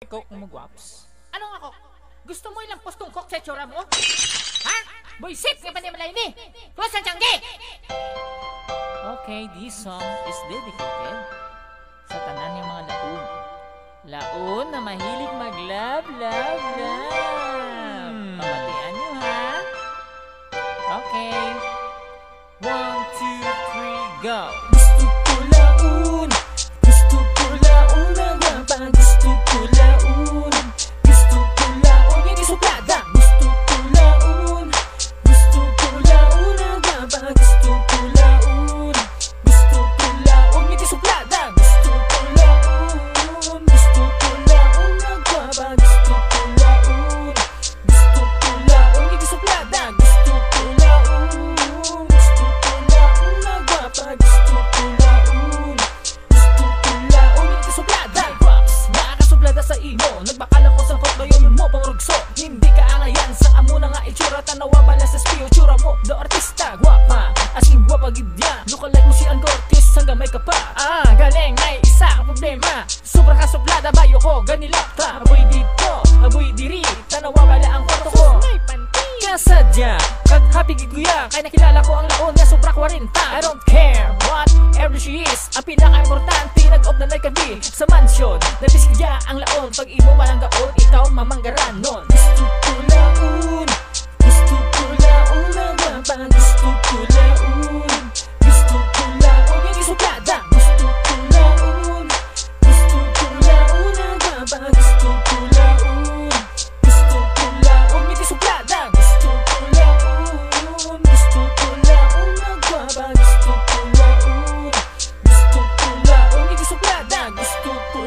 Coke mo magwaps. Anong ako? Gusto mo ilang postong coke sa tsura mo? Ha? Boysit nga ba niya malay ni? Close ang tiyanggi! Okay, this song is dedicated sa tanan yung mga laon. Laon na mahilig mag-love. Pamatian nyo ha? Okay. 1, 2, 3, go! Gusto ko laon, gusto ko laon na gaba, gusto ko laon, gusto ko laon, hindi suplada. Gusto ko laon na gaba, gusto ko laon, hindi suplada. Gusto ko laon na gaba, gusto ko laon, hindi suplada. Gusto ko laon na gaba, gusto ko laon, hindi suplada. Raps, nakakasuplada sa imo, nagbakalang ko sa pagbayon mo pangurugso. Hindi ka angayan sa amo na nga itsura, tanawa bala sa spiyo, tsura mo do artista, gwapa, as in gwapa gidya. Look like mo si Ann Cortez, hanggang may ka pa. Galing, may isa ka problema, sobra ka suplada, bayo ko, ganilapta. Aboy dito, aboy diri, tanawa bala ang kwarto ko. Kasadya, kag happy gid kuya, kay nakilala ko ang laon nga sobra 40. I don't care whatever she is, ang pinaka-importante nag-off na nagkabi sa mansion. Nabisigya ang laon, pag imo malang gaon, ikaw mamanggaran nun. Gusto ko laon na gaba, gusto ko laon, hindi suplada. Gusto ko laon na gaba, gusto ko laon, hindi suplada. Gusto ko laon na gaba, gusto ko laon, hindi suplada. Gusto ko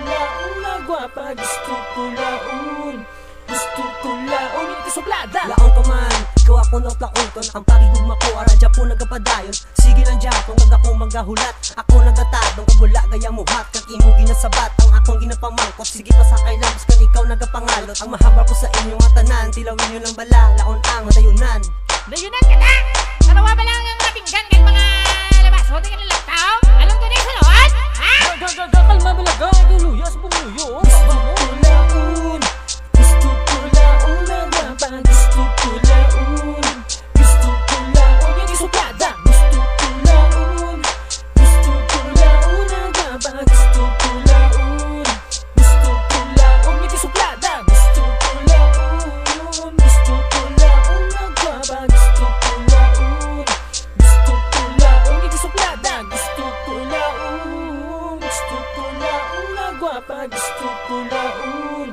laon na gwapa, gusto ko laon, hindi suplada. Laon ka man, ikaw ako ng plaon kon ang pagigugma ko, aradya po nagapadayon. Sige lang dyan, kung kag ako magahulat, ako nagatadong kag wala gaya mo hat, kag imo ginasabat ang akong ginapamangkot. Sige pa sa kay labs kan ikaw nagapangalot, ang mahabal ko sa inyo nga tanan, tilawin nyo lang bala, laon ang dayunan. Dayunan ka na! Tanawa ba lang ang mga pinggan kay mga labas? Huwag ka nilang tao? Alam ko na yung salawat? Ha? Kalma balaga, luya sa pumuyo. Gusto ko laon na gaba, gusto ko laon, hindi suplada. Gusto ko laon na gaba, gusto ko laon, hindi suplada. Gusto ko laon na gaba, gusto ko laon, hindi suplada. Gusto ko laon na gwapa, gusto ko laon,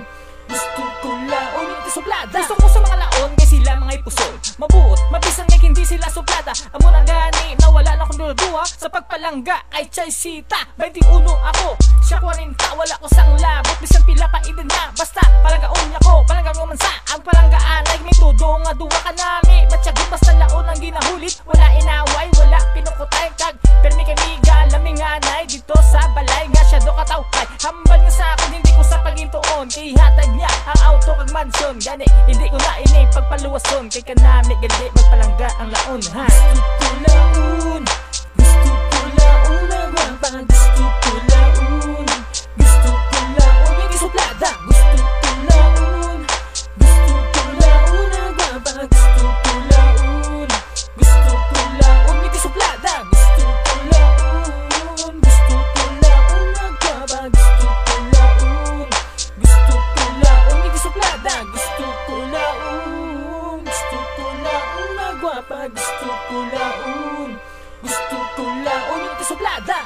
hindi suplada. Gusto ko sa mga laon, kay sila mga ipusol, mabuot, mabisan ngay hindi sila suplada. Amo na gani, nawala na akong duwa sa pagpalangga kay Chaisita. 21 ako, siya 40, wala ko sang labot, bisan pila pa idin na. Basta palanggaon niya ko, palanggaon man sa ang palanggaan ay may tudo nga duwa ka nami. Batsagin basta laon ang ginahulit, wala inaway, wala pinukutay kag permi kamiga, laming anay dito sa balay nga siya do katawkay. Hambal nga sa akin, hindi ko sa pagintuon, kay hatag niya ang auto kag mansion. Gani, hindi ko na ini pagpaluwason, kay kanami gali magpalangga ang laon ha. Gusto ko laon na gwapa, gusto ko laon, hindi suplada. Gusto ko laon na gwapa, gusto ko laon, hindi suplada. Gusto ko laon na gwapa, gusto ko laon, hindi suplada. Gusto ko laon na gwapa, gusto ko laon, hindi suplada.